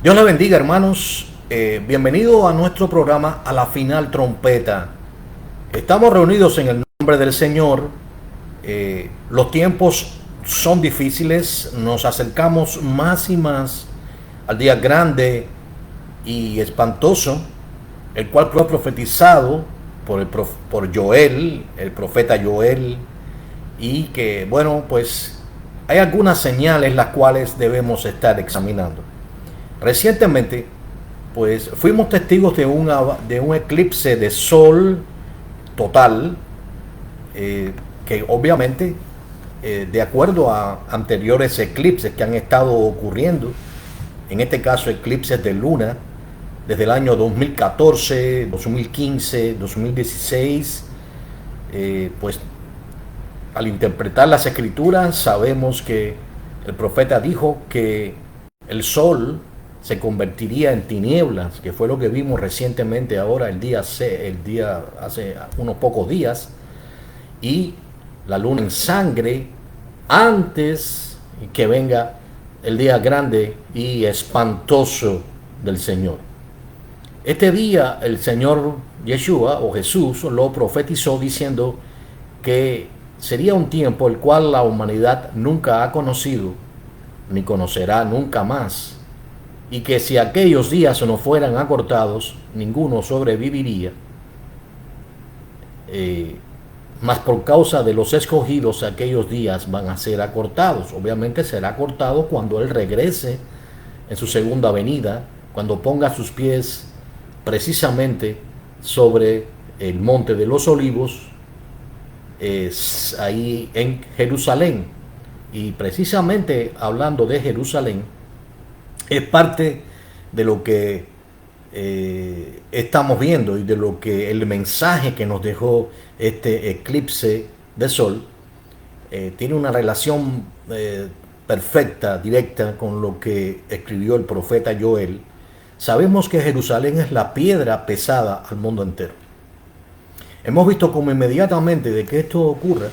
Dios le bendiga, hermanos. Bienvenido a nuestro programa A la Final Trompeta. Estamos reunidos en el nombre del Señor. Los tiempos son difíciles. Nos acercamos más y más al día grande y espantoso, el cual fue profetizado por Joel, el profeta Joel, y que, bueno, pues hay algunas señales las cuales debemos estar examinando. Recientemente, pues fuimos testigos de un eclipse de sol total, que obviamente, de acuerdo a anteriores eclipses que han estado ocurriendo, en este caso eclipses de luna, desde el año 2014, 2015, 2016, pues al interpretar las escrituras sabemos que el profeta dijo que el sol se convertiría en tinieblas, que fue lo que vimos recientemente ahora, el día hace unos pocos días, y la luna en sangre antes que venga el día grande y espantoso del Señor. Este día el Señor Yeshua o Jesús lo profetizó diciendo que sería un tiempo el cual la humanidad nunca ha conocido ni conocerá nunca más, y que si aquellos días no fueran acortados, ninguno sobreviviría. Mas por causa de los escogidos, aquellos días van a ser acortados. Obviamente será acortado cuando Él regrese en su segunda venida, cuando ponga sus pies precisamente sobre el monte de los olivos, ahí en Jerusalén. Y precisamente hablando de Jerusalén, es parte de lo que estamos viendo y de lo que el mensaje que nos dejó este eclipse de sol tiene una relación perfecta, directa con lo que escribió el profeta Joel. Sabemos que Jerusalén es la piedra pesada al mundo entero. Hemos visto como inmediatamente de que esto ocurra,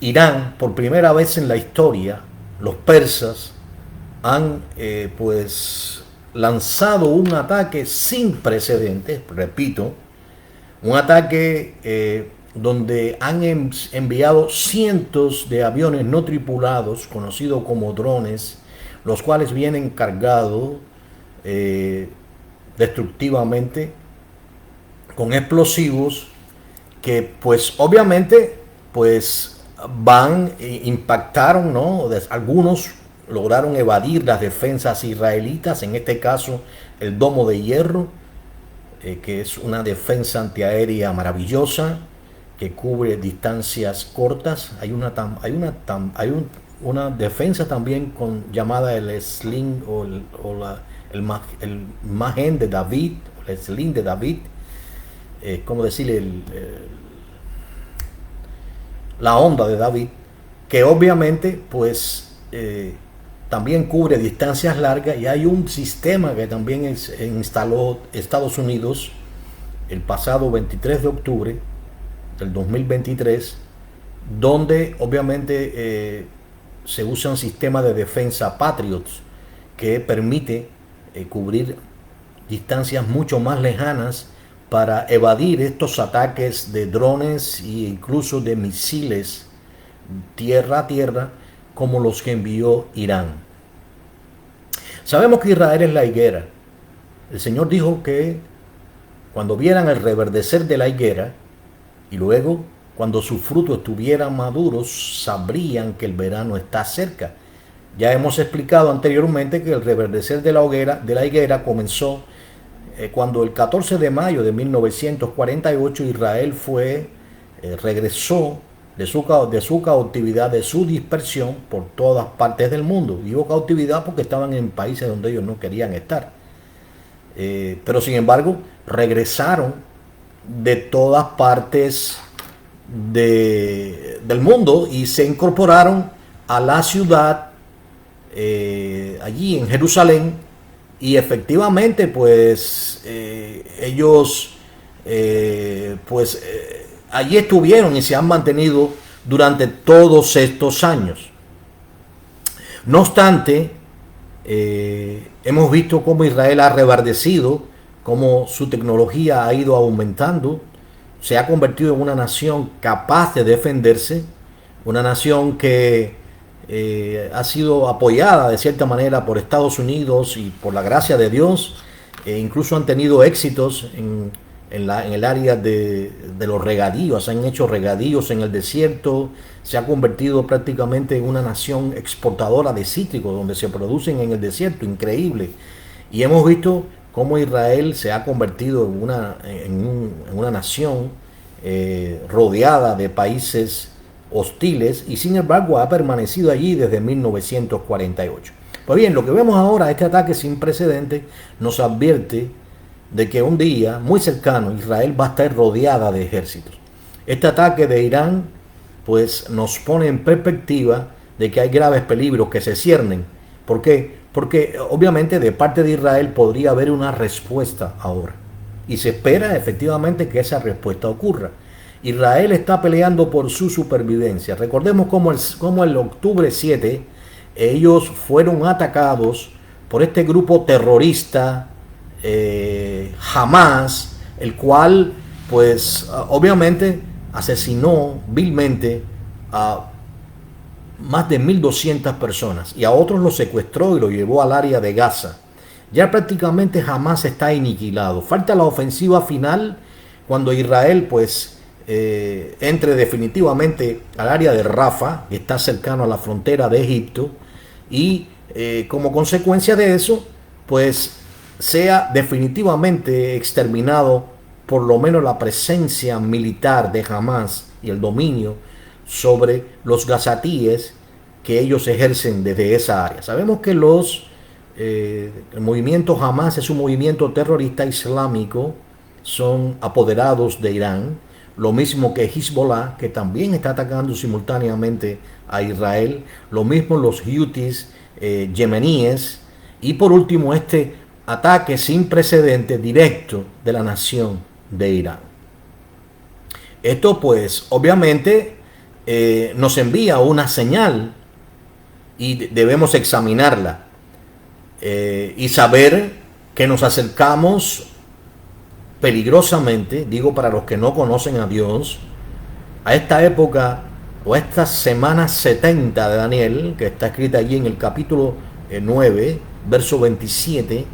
Irán, por primera vez en la historia, los persas han pues lanzado un ataque sin precedentes, repito, un ataque donde han enviado cientos de aviones no tripulados, conocidos como drones, los cuales vienen cargados destructivamente con explosivos que pues obviamente pues impactaron, ¿no? Algunos lograron evadir las defensas israelitas, en este caso el domo de hierro, que es una defensa antiaérea maravillosa que cubre distancias cortas. Hay una defensa también llamada el sling el Magen de David, el sling de David, como decirle la onda de David, que obviamente pues también cubre distancias largas, y hay un sistema que también instaló Estados Unidos el pasado 23 de octubre del 2023, donde obviamente se usa un sistema de defensa Patriots que permite cubrir distancias mucho más lejanas para evadir estos ataques de drones e incluso de misiles tierra a tierra, como los que envió Irán. Sabemos que Israel es la higuera. El Señor dijo que cuando vieran el reverdecer de la higuera y luego cuando sus frutos estuvieran maduros, sabrían que el verano está cerca. Ya hemos explicado anteriormente que el reverdecer de la higuera comenzó cuando el 14 de mayo de 1948 Israel regresó de su cautividad, de su dispersión por todas partes del mundo. Digo cautividad porque estaban en países donde ellos no querían estar. Pero sin embargo, regresaron de todas partes del mundo y se incorporaron a la ciudad allí en Jerusalén, y efectivamente pues ellos allí estuvieron y se han mantenido durante todos estos años. No obstante, Hemos visto cómo Israel ha reverdecido, cómo su tecnología ha ido aumentando, se ha convertido en una nación capaz de defenderse, una nación que ha sido apoyada de cierta manera por Estados Unidos y por la gracia de Dios. Incluso han tenido éxitos en el área de los regadíos, han hecho regadíos en el desierto, se ha convertido prácticamente en una nación exportadora de cítricos donde se producen en el desierto, increíble. Y hemos visto cómo Israel se ha convertido en una nación rodeada de países hostiles y sin embargo ha permanecido allí desde 1948. Pues bien, lo que vemos ahora, este ataque sin precedentes, nos advierte de que un día muy cercano Israel va a estar rodeada de ejércitos. Este ataque de Irán pues nos pone en perspectiva de que hay graves peligros que se ciernen. ¿Por qué? Porque obviamente de parte de Israel podría haber una respuesta ahora. Y se espera efectivamente que esa respuesta ocurra. Israel está peleando por su supervivencia. Recordemos cómo el octubre 7 ellos fueron atacados por este grupo terrorista Hamas, el cual pues obviamente asesinó vilmente a más de 1.200 personas y a otros los secuestró y los llevó al área de Gaza. Ya prácticamente Hamas está aniquilado. Falta la ofensiva final cuando Israel pues entre definitivamente al área de Rafah, que está cercano a la frontera de Egipto, y como consecuencia de eso pues sea definitivamente exterminado por lo menos la presencia militar de Hamas y el dominio sobre los gazatíes que ellos ejercen desde esa área. Sabemos que el movimiento Hamas es un movimiento terrorista islámico, son apoderados de Irán, lo mismo que Hezbollah, que también está atacando simultáneamente a Israel, lo mismo los Houthis yemeníes, y por último este ataque sin precedentes directo de la nación de Irán. Esto pues obviamente nos envía una señal y debemos examinarla y saber que nos acercamos peligrosamente, digo para los que no conocen a Dios, a esta época o a esta semana 70 de Daniel, que está escrita allí en el capítulo 9, verso 27,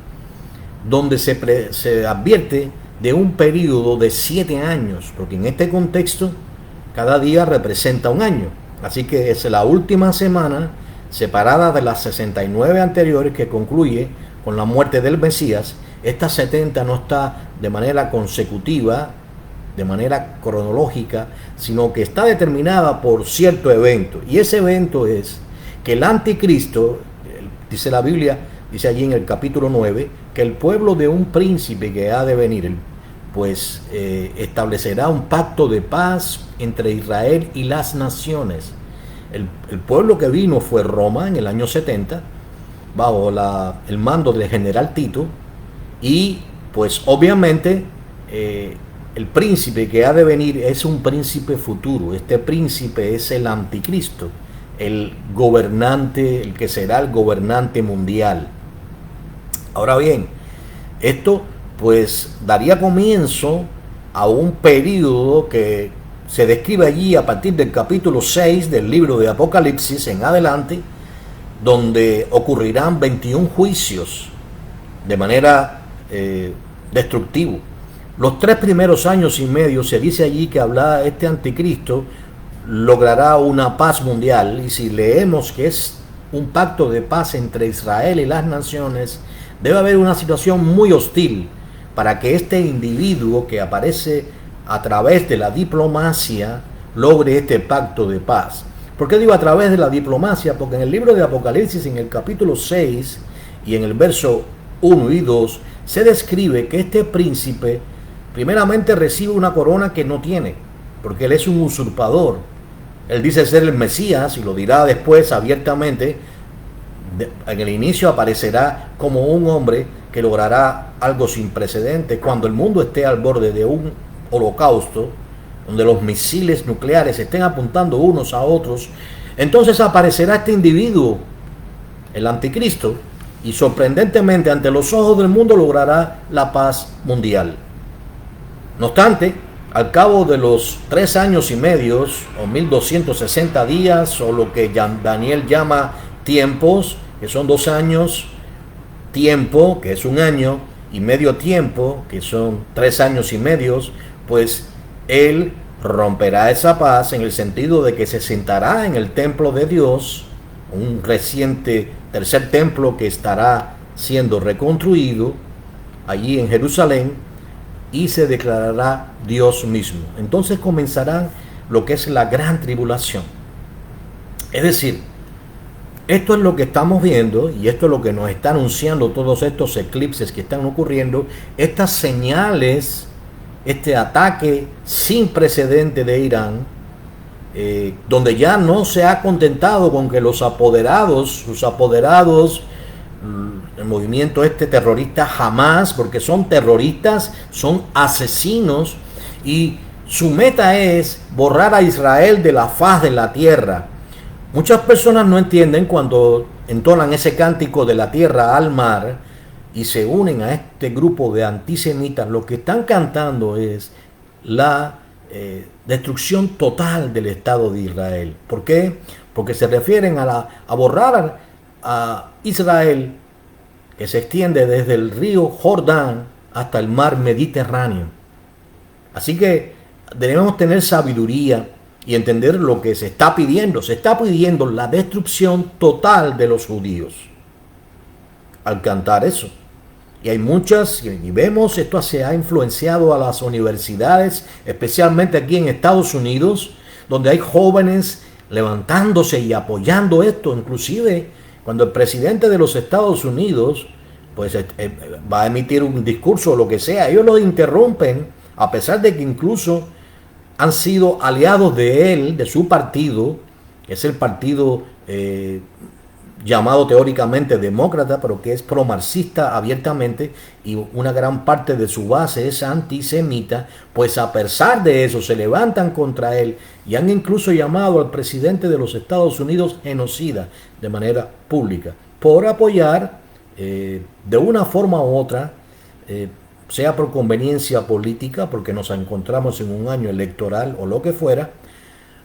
donde se advierte de un periodo de 7 años, porque en este contexto cada día representa un año. Así que es la última semana separada de las 69 anteriores que concluye con la muerte del Mesías. Esta 70 no está de manera consecutiva, de manera cronológica, sino que está determinada por cierto evento. Y ese evento es que el anticristo, dice la Biblia, dice allí en el capítulo 9, que el pueblo de un príncipe que ha de venir, pues establecerá un pacto de paz entre Israel y las naciones. El pueblo que vino fue Roma en el año 70, bajo el mando del general Tito, y pues obviamente el príncipe que ha de venir es un príncipe futuro. Este príncipe es el anticristo, el gobernante, el que será el gobernante mundial. Ahora bien, esto pues daría comienzo a un periodo que se describe allí a partir del capítulo 6 del libro de Apocalipsis en adelante, donde ocurrirán 21 juicios de manera destructiva. Los 3 primeros años y medio se dice allí que este anticristo logrará una paz mundial, y si leemos que es un pacto de paz entre Israel y las naciones, debe haber una situación muy hostil para que este individuo que aparece a través de la diplomacia logre este pacto de paz. ¿Por qué digo a través de la diplomacia? Porque en el libro de Apocalipsis, en el capítulo 6 y en el verso 1 y 2, se describe que este príncipe primeramente recibe una corona que no tiene, porque él es un usurpador. Él dice ser el Mesías y lo dirá después abiertamente. En el inicio aparecerá como un hombre que logrará algo sin precedentes. Cuando el mundo esté al borde de un holocausto, donde los misiles nucleares estén apuntando unos a otros, entonces aparecerá este individuo, el anticristo, y sorprendentemente ante los ojos del mundo logrará la paz mundial. No obstante, al cabo de los 3 años y medio o 1260 días o lo que Daniel llama tiempos, que son 2 años, tiempo, que es 1 año, y medio tiempo, que son 3 años y medio, pues él romperá esa paz en el sentido de que se sentará en el templo de Dios, un reciente tercer templo que estará siendo reconstruido allí en Jerusalén, y se declarará Dios mismo. Entonces comenzará lo que es la gran tribulación. Es decir, esto es lo que estamos viendo y esto es lo que nos está anunciando todos estos eclipses que están ocurriendo, estas señales, este ataque sin precedente de Irán, donde ya no se ha contentado con que sus apoderados, el movimiento terrorista Hamas, porque son terroristas, son asesinos, y su meta es borrar a Israel de la faz de la tierra. Muchas personas no entienden cuando entonan ese cántico de la tierra al mar y se unen a este grupo de antisemitas. Lo que están cantando es la destrucción total del Estado de Israel. ¿Por qué? Porque se refieren a borrar a Israel, que se extiende desde el río Jordán hasta el mar Mediterráneo. Así que debemos tener sabiduría y entender lo que se está pidiendo. Se está pidiendo la destrucción total de los judíos al cantar eso. Y hay muchas, y vemos, esto se ha influenciado a las universidades, especialmente aquí en Estados Unidos, donde hay jóvenes levantándose y apoyando esto. Inclusive cuando el presidente de los Estados Unidos pues va a emitir un discurso o lo que sea, ellos lo interrumpen, a pesar de que incluso han sido aliados de él, de su partido, que es el partido llamado teóricamente demócrata, pero que es pro-marxista abiertamente, y una gran parte de su base es antisemita. Pues a pesar de eso se levantan contra él y han incluso llamado al presidente de los Estados Unidos genocida de manera pública, por apoyar de una forma u otra, sea por conveniencia política, porque nos encontramos en un año electoral o lo que fuera,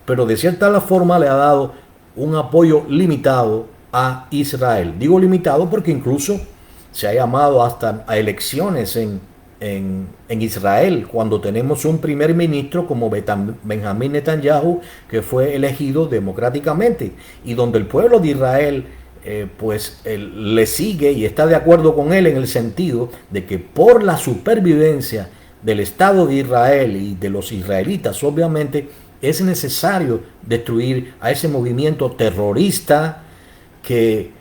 pero de cierta forma le ha dado un apoyo limitado a Israel. Digo limitado porque incluso se ha llamado hasta a elecciones en Israel, cuando tenemos un primer ministro como Benjamín Netanyahu, que fue elegido democráticamente, y donde el pueblo de Israel le sigue y está de acuerdo con él en el sentido de que por la supervivencia del Estado de Israel y de los israelitas, obviamente es necesario destruir a ese movimiento terrorista que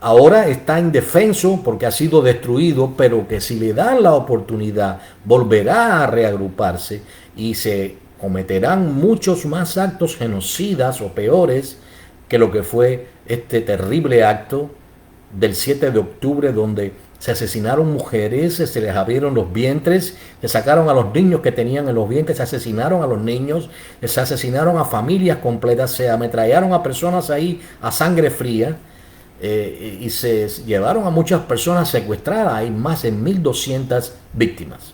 ahora está indefenso porque ha sido destruido, pero que si le dan la oportunidad volverá a reagruparse y se cometerán muchos más actos genocidas o peores que lo que fue este terrible acto del 7 de octubre, donde se asesinaron mujeres, se les abrieron los vientres, se sacaron a los niños que tenían en los vientres, se asesinaron a los niños, se asesinaron a familias completas, se ametrallaron a personas ahí a sangre fría, y se llevaron a muchas personas secuestradas. Hay más de 1.200 víctimas.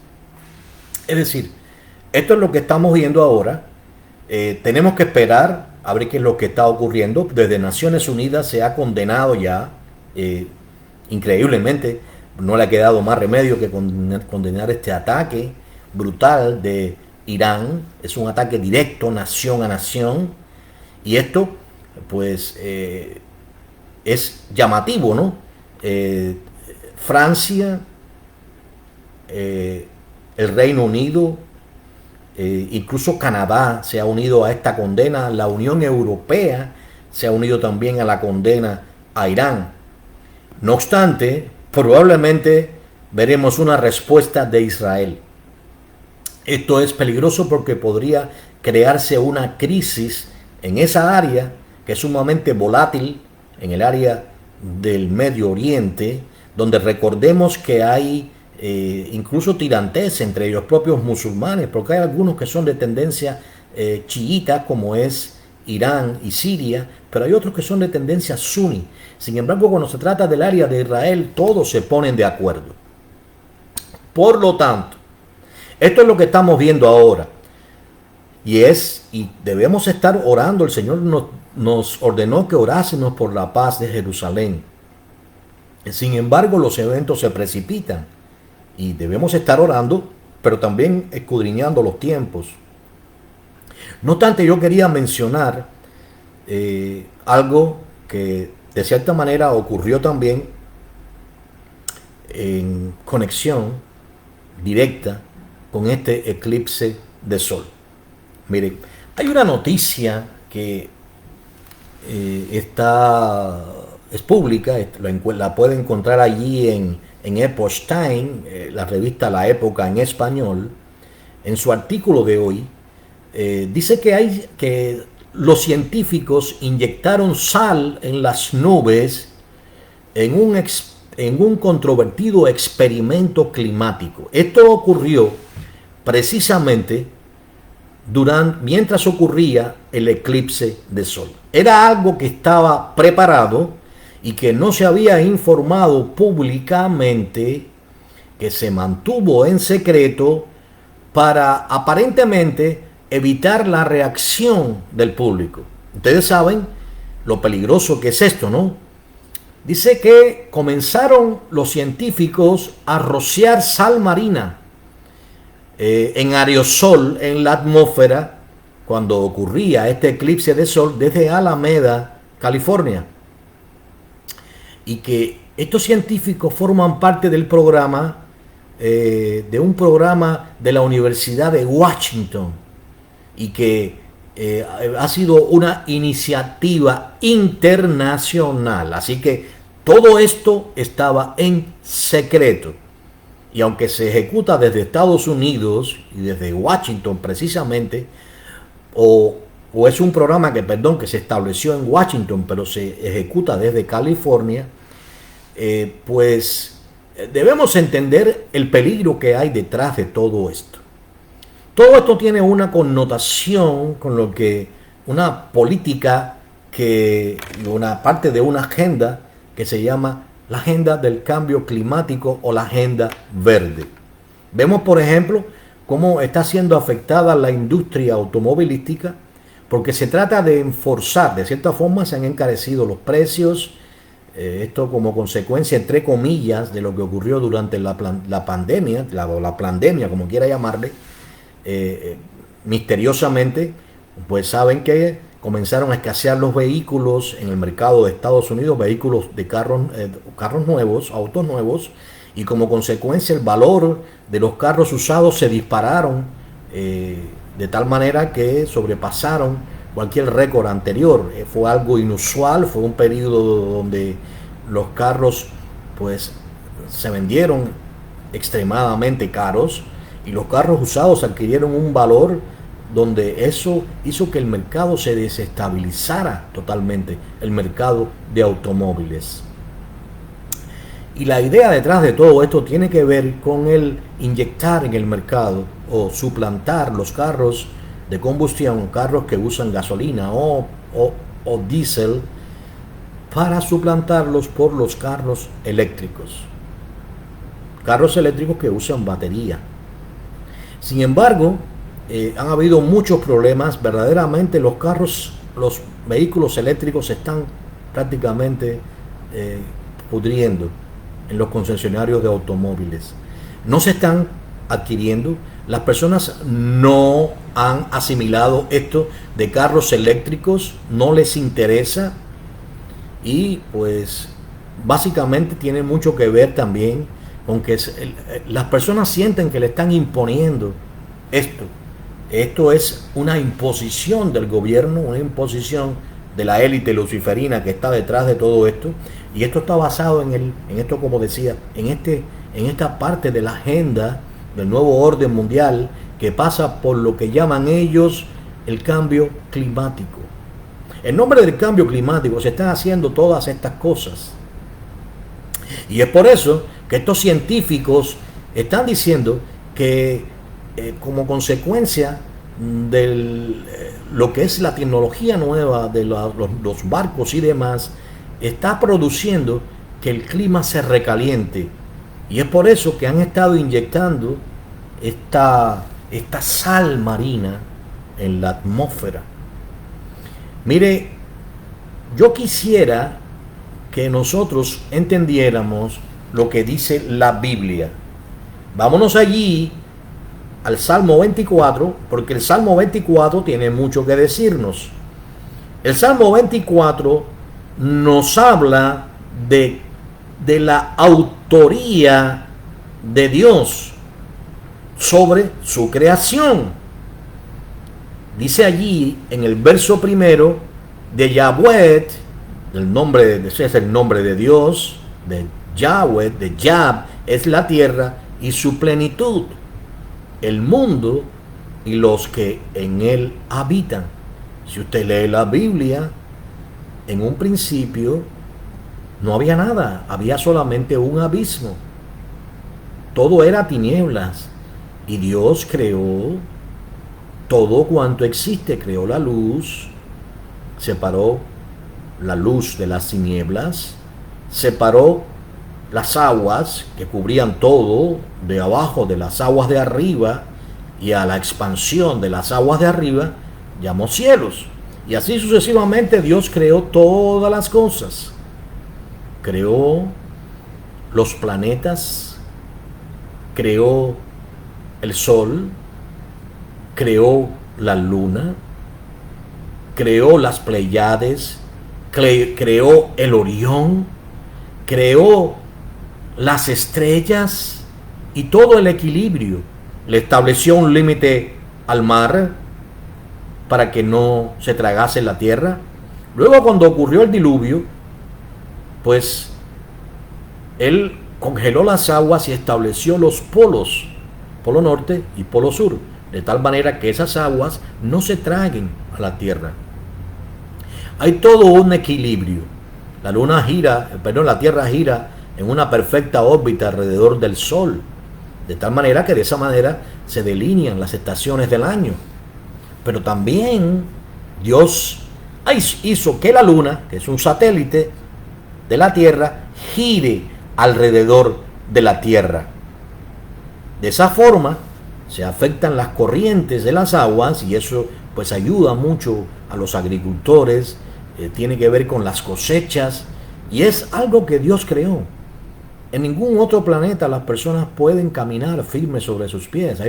Es decir, esto es lo que estamos viendo ahora. Tenemos que esperar a ver qué es lo que está ocurriendo. Desde Naciones Unidas se ha condenado ya, increíblemente, no le ha quedado más remedio que condenar este ataque brutal de Irán. Es un ataque directo, nación a nación, y esto pues es llamativo, ¿no? Francia, el Reino Unido, incluso Canadá se ha unido a esta condena. La Unión Europea se ha unido también a la condena a Irán. No obstante, probablemente veremos una respuesta de Israel. Esto es peligroso porque podría crearse una crisis en esa área que es sumamente volátil, en el área del Medio Oriente, donde recordemos que hay incluso tirantes entre los propios musulmanes, porque hay algunos que son de tendencia chiita, como es Irán y Siria, pero hay otros que son de tendencia suní. Sin embargo, cuando se trata del área de Israel, todos se ponen de acuerdo. Por lo tanto, esto es lo que estamos viendo ahora. Y debemos estar orando. El Señor nos ordenó que orásemos por la paz de Jerusalén. Sin embargo, los eventos se precipitan y debemos estar orando, pero también escudriñando los tiempos. No obstante, yo quería mencionar algo que de cierta manera ocurrió también en conexión directa con este eclipse de sol. Mire, hay una noticia que es pública, la puede encontrar allí en Epoch Time, la revista La Época en español. En su artículo de hoy, dice que los científicos inyectaron sal en las nubes en un controvertido experimento climático. Esto ocurrió precisamente mientras ocurría el eclipse de sol. Era algo que estaba preparado y que no se había informado públicamente, que se mantuvo en secreto para aparentemente evitar la reacción del público. Ustedes saben lo peligroso que es esto, ¿no? Dice que comenzaron los científicos a rociar sal marina en aerosol en la atmósfera cuando ocurría este eclipse de sol desde Alameda, California. Y que estos científicos forman parte del programa, de un programa de la Universidad de Washington, y que ha sido una iniciativa internacional. Así que todo esto estaba en secreto. Y aunque se ejecuta desde Estados Unidos y desde Washington precisamente, o es un programa que se estableció en Washington, pero se ejecuta desde California, pues debemos entender el peligro que hay detrás de todo esto. Todo esto tiene una connotación con lo que una política, una parte de una agenda que se llama la agenda del cambio climático o la agenda verde. Vemos, por ejemplo, cómo está siendo afectada la industria automovilística, porque se trata de enforzar, de cierta forma se han encarecido los precios, esto como consecuencia, entre comillas, de lo que ocurrió durante la pandemia, la pandemia, como quiera llamarle. Misteriosamente, pues saben que comenzaron a escasear los vehículos en el mercado de Estados Unidos, vehículos de carros nuevos, autos nuevos, y como consecuencia el valor de los carros usados se dispararon de tal manera que sobrepasaron cualquier récord anterior. Fue algo inusual, fue un periodo donde los carros pues se vendieron extremadamente caros y los carros usados adquirieron un valor donde eso hizo que el mercado se desestabilizara totalmente, el mercado de automóviles. Y la idea detrás de todo esto tiene que ver con el inyectar en el mercado o suplantar los carros de combustión, carros que usan gasolina o diésel, para suplantarlos por los carros eléctricos. Carros eléctricos que usan batería. Sin embargo, han habido muchos problemas. Verdaderamente los vehículos eléctricos se están prácticamente pudriendo en los concesionarios de automóviles. No se están adquiriendo. Las personas no han asimilado esto de carros eléctricos, no les interesa, y pues básicamente tiene mucho que ver también con que las personas sienten que le están imponiendo esto. Esto es una imposición del gobierno, una imposición de la élite luciferina que está detrás de todo esto, y esto está basado en esto, como decía, en esta parte de la agenda del nuevo orden mundial que pasa por lo que llaman ellos el cambio climático. En nombre del cambio climático se están haciendo todas estas cosas, y es por eso que estos científicos están diciendo que como consecuencia de lo que es la tecnología nueva de los barcos y demás está produciendo que el clima se recaliente. Y es por eso que han estado inyectando esta sal marina en la atmósfera. Mire, yo quisiera que nosotros entendiéramos lo que dice la Biblia. Vámonos allí al Salmo 24, porque el Salmo 24 tiene mucho que decirnos. El Salmo 24 nos habla de la autoría de Dios sobre su creación. Dice allí en el verso primero de Yahweh, ese es el nombre de Dios, de Yahweh, de Yab, es la tierra y su plenitud, el mundo y los que en él habitan. Si usted lee la Biblia, en un principio no había nada, había solamente un abismo. Todo era tinieblas y Dios creó todo cuanto existe, creó la luz, separó la luz de las tinieblas, separó las aguas que cubrían todo de abajo de las aguas de arriba, y a la expansión de las aguas de arriba llamó cielos. Y así sucesivamente Dios creó todas las cosas. Creó los planetas, creó el sol, creó la luna, creó las Pleiades, creó el Orión, creó las estrellas y todo el equilibrio. Le estableció un límite al mar para que no se tragase la tierra. Luego, cuando ocurrió el diluvio, pues él congeló las aguas y estableció los polos, polo norte y polo sur, de tal manera que esas aguas no se traguen a la tierra. Hay todo un equilibrio. La tierra gira en una perfecta órbita alrededor del sol, de tal manera que de esa manera se delinean las estaciones del año. Pero también Dios hizo que la luna, que es un satélite de la tierra, gire alrededor de la tierra. De esa forma se afectan las corrientes de las aguas, y eso pues ayuda mucho a los agricultores, tiene que ver con las cosechas, y es algo que Dios creó. En ningún otro planeta las personas pueden caminar firmes sobre sus pies.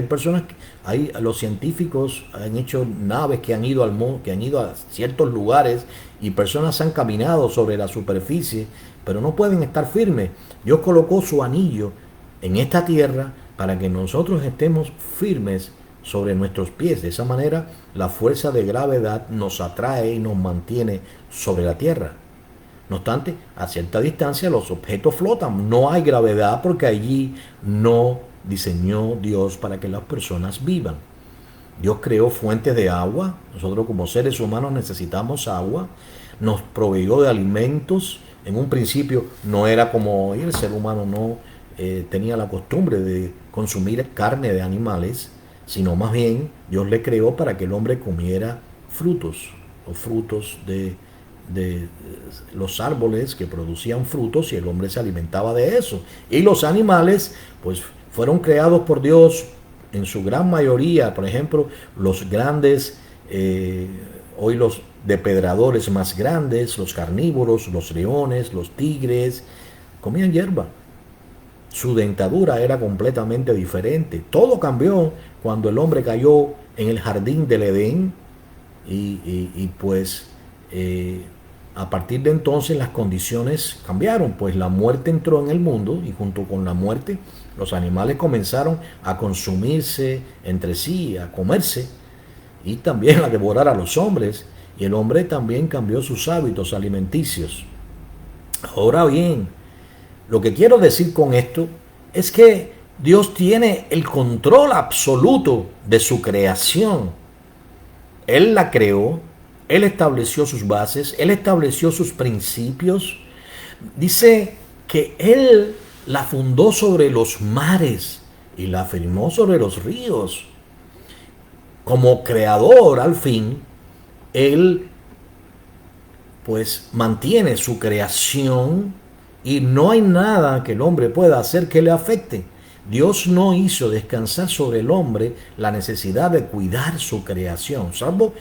Los científicos han hecho naves que han ido a ciertos lugares, y personas han caminado sobre la superficie, pero no pueden estar firmes. Dios colocó su anillo en esta tierra para que nosotros estemos firmes sobre nuestros pies. De esa manera, la fuerza de gravedad nos atrae y nos mantiene sobre la tierra. No obstante, a cierta distancia los objetos flotan. No hay gravedad porque allí no diseñó Dios para que las personas vivan. Dios creó fuentes de agua. Nosotros como seres humanos necesitamos agua. Nos proveyó de alimentos. En un principio no era como hoy. El ser humano no tenía la costumbre de consumir carne de animales, sino más bien Dios le creó para que el hombre comiera frutos, o frutos de los árboles que producían frutos, y el hombre se alimentaba de eso. Y los animales pues fueron creados por Dios en su gran mayoría. Por ejemplo, los grandes, hoy los depredadores más grandes, los carnívoros, los leones, los tigres, comían hierba. Su dentadura era completamente diferente. Todo cambió cuando el hombre cayó en el jardín del Edén, y pues a partir de entonces las condiciones cambiaron, pues la muerte entró en el mundo, y junto con la muerte los animales comenzaron a consumirse entre sí, a comerse, y también a devorar a los hombres, y el hombre también cambió sus hábitos alimenticios. Ahora bien, lo que quiero decir con esto es que Dios tiene el control absoluto de su creación. Él la creó, Él estableció sus bases, Él estableció sus principios. Dice que Él la fundó sobre los mares y la firmó sobre los ríos. Como creador, al fin, Él pues mantiene su creación y no hay nada que el hombre pueda hacer que le afecte. Dios no hizo descansar sobre el hombre la necesidad de cuidar su creación, salvo,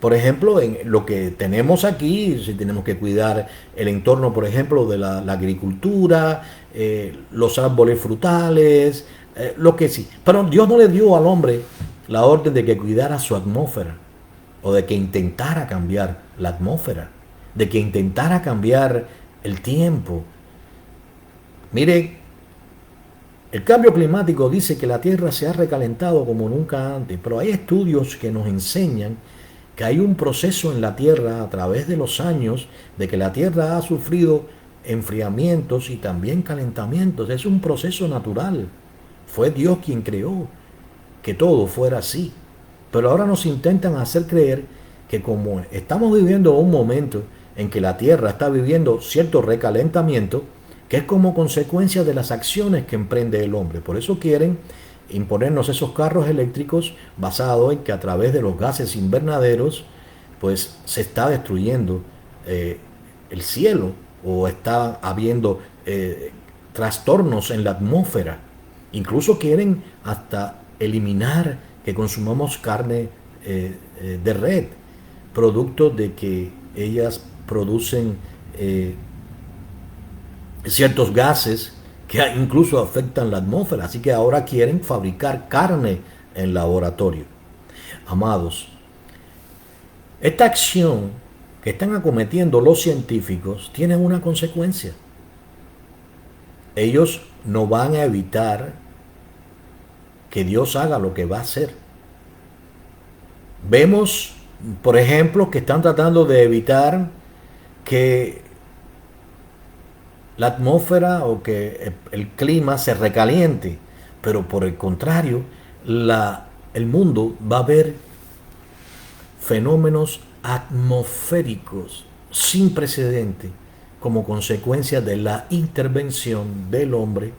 por ejemplo, en lo que tenemos aquí, si tenemos que cuidar el entorno, por ejemplo, de la agricultura, los árboles frutales, lo que sí. Pero Dios no le dio al hombre la orden de que cuidara su atmósfera o de que intentara cambiar la atmósfera, de que intentara cambiar el tiempo. Mire, el cambio climático dice que la Tierra se ha recalentado como nunca antes, pero hay estudios que nos enseñan que hay un proceso en la Tierra a través de los años de que la Tierra ha sufrido enfriamientos y también calentamientos. Es un proceso natural. Fue Dios quien creó que todo fuera así. Pero ahora nos intentan hacer creer que como estamos viviendo un momento en que la Tierra está viviendo cierto recalentamiento, que es como consecuencia de las acciones que emprende el hombre. Por eso quieren imponernos esos carros eléctricos basados en que a través de los gases invernaderos pues se está destruyendo el cielo o está habiendo trastornos en la atmósfera. Incluso quieren hasta eliminar que consumamos carne de red, producto de que ellas producen ciertos gases que incluso afectan la atmósfera. Así que ahora quieren fabricar carne en laboratorio. Amados, esta acción que están acometiendo los científicos tiene una consecuencia. Ellos no van a evitar que Dios haga lo que va a hacer. Vemos, por ejemplo, que están tratando de evitar que la atmósfera o que el clima se recaliente, pero por el contrario, el mundo va a ver fenómenos atmosféricos sin precedente como consecuencia de la intervención del hombre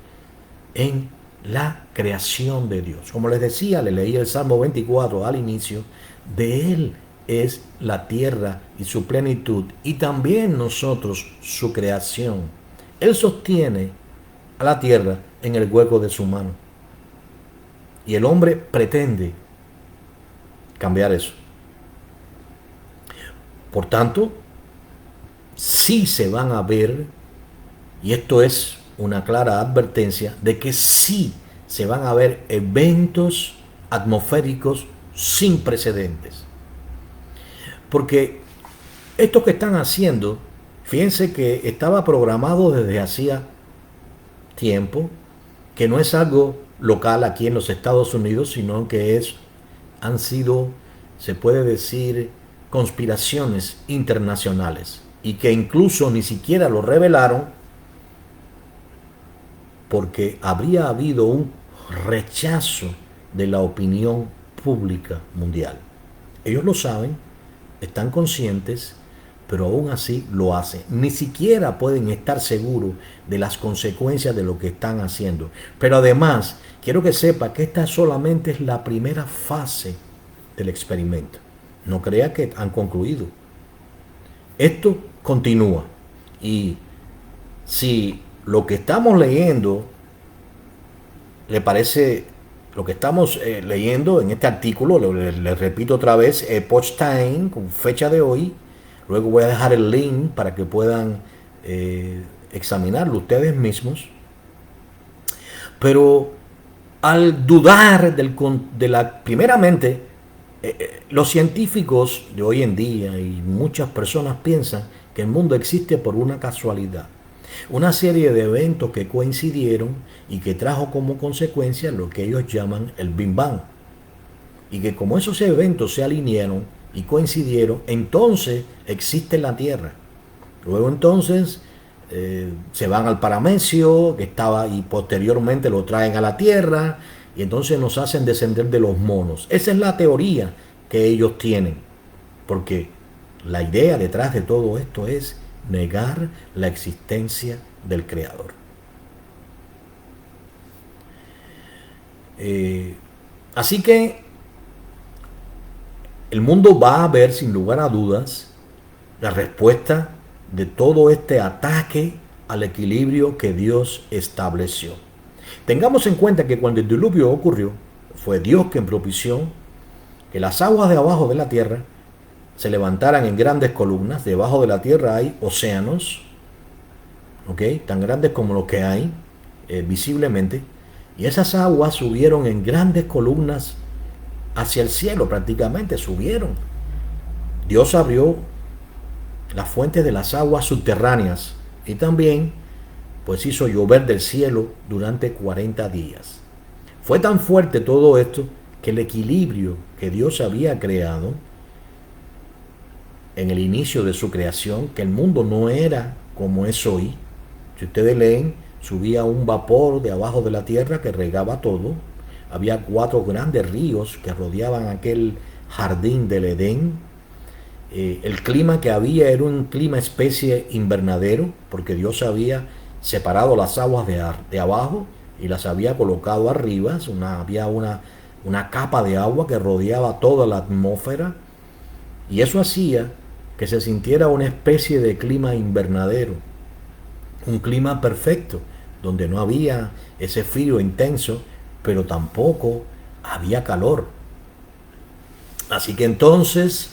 en la creación de Dios. Como les decía, le leí el Salmo 24 al inicio, de Él es la tierra y su plenitud, y también nosotros su creación. Él sostiene a la tierra en el hueco de su mano. Y el hombre pretende cambiar eso. Por tanto, sí se van a ver, y esto es una clara advertencia, de que sí se van a ver eventos atmosféricos sin precedentes. Porque esto que están haciendo, fíjense que estaba programado desde hacía tiempo, que no es algo local aquí en los Estados Unidos, sino que han sido, se puede decir, conspiraciones internacionales, y que incluso ni siquiera lo revelaron porque habría habido un rechazo de la opinión pública mundial. Ellos lo saben, están conscientes, pero aún así lo hacen. Ni siquiera pueden estar seguros de las consecuencias de lo que están haciendo. Pero además, quiero que sepa que esta solamente es la primera fase del experimento. No crea que han concluido. Esto continúa. Y si lo que estamos leyendo le parece, lo que estamos leyendo en este artículo, le repito otra vez, Epoch Time, con fecha de hoy, luego voy a dejar el link para que puedan examinarlo ustedes mismos. Pero al dudar primeramente, los científicos de hoy en día y muchas personas piensan que el mundo existe por una casualidad. Una serie de eventos que coincidieron y que trajo como consecuencia lo que ellos llaman el Big Bang. Y que como esos eventos se alinearon y coincidieron, entonces existe la Tierra. Luego entonces se van al paramecio que estaba y posteriormente lo traen a la Tierra y entonces nos hacen descender de los monos. Esa es la teoría que ellos tienen, porque la idea detrás de todo esto es negar la existencia del Creador. Así que El mundo va a ver sin lugar a dudas la respuesta de todo este ataque al equilibrio que Dios estableció. Tengamos en cuenta que cuando el diluvio ocurrió, fue Dios quien propició que las aguas de abajo de la tierra se levantaran en grandes columnas. Debajo de la tierra hay océanos, ¿ok?, tan grandes como los que hay visiblemente, y esas aguas subieron en grandes columnas hacia el cielo, prácticamente subieron. Dios abrió las fuentes de las aguas subterráneas y también pues hizo llover del cielo durante 40 días. Fue tan fuerte todo esto que el equilibrio que Dios había creado en el inicio de su creación, que el mundo no era como es hoy. Si ustedes leen, subía un vapor de abajo de la tierra que regaba todo. Había 4 grandes ríos que rodeaban aquel jardín del Edén. El clima que había era un clima especie invernadero, porque Dios había separado las aguas de abajo y las había colocado arriba. Había una capa de agua que rodeaba toda la atmósfera, y eso hacía que se sintiera una especie de clima invernadero, un clima perfecto, donde no había ese frío intenso, pero tampoco había calor. Así que entonces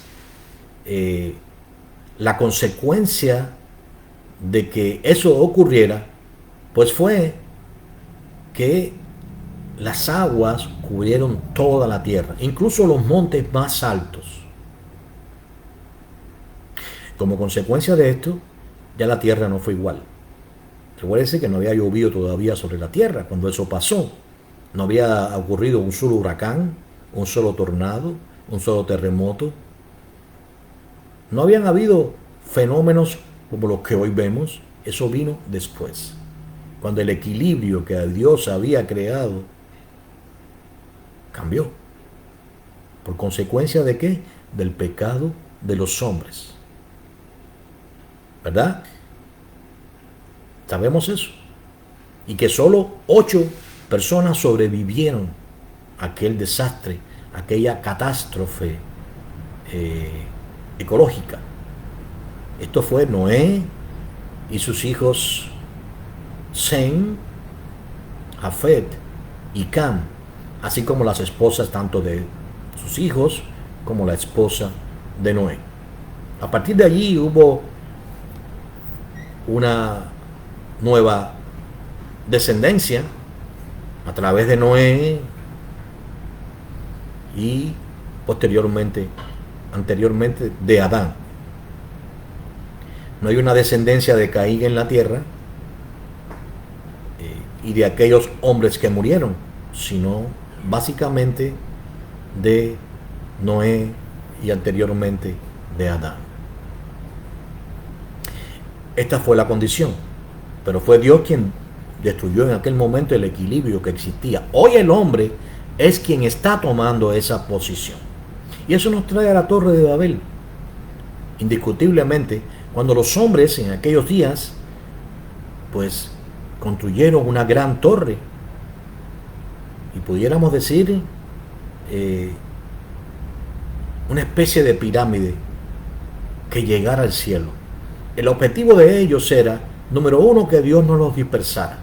la consecuencia de que eso ocurriera, pues fue que las aguas cubrieron toda la tierra, incluso los montes más altos. Como consecuencia de esto, ya la tierra no fue igual. Recuérdense que no había llovido todavía sobre la tierra cuando eso pasó. No había ocurrido un solo huracán, un solo tornado, un solo terremoto. No habían habido fenómenos como los que hoy vemos. Eso vino después, cuando el equilibrio que Dios había creado cambió. ¿Por consecuencia de qué? Del pecado de los hombres. ¿Verdad? Sabemos eso. Y que solo 8 personas sobrevivieron a aquel desastre, aquella catástrofe ecológica. Esto fue Noé y sus hijos Sem, Jafet y Cam, así como las esposas tanto de sus hijos como la esposa de Noé. A partir de allí hubo una nueva descendencia a través de Noé y anteriormente de Adán. No hay una descendencia de Caín en la tierra y de aquellos hombres que murieron, sino básicamente de Noé y anteriormente de Adán. Esta fue la condición, pero fue Dios quien destruyó en aquel momento el equilibrio que existía. Hoy el hombre es quien está tomando esa posición. Y eso nos trae a la Torre de Babel. Indiscutiblemente, cuando los hombres en aquellos días, pues, construyeron una gran torre, y pudiéramos decir, una especie de pirámide que llegara al cielo. El objetivo de ellos era, número 1, que Dios no los dispersara.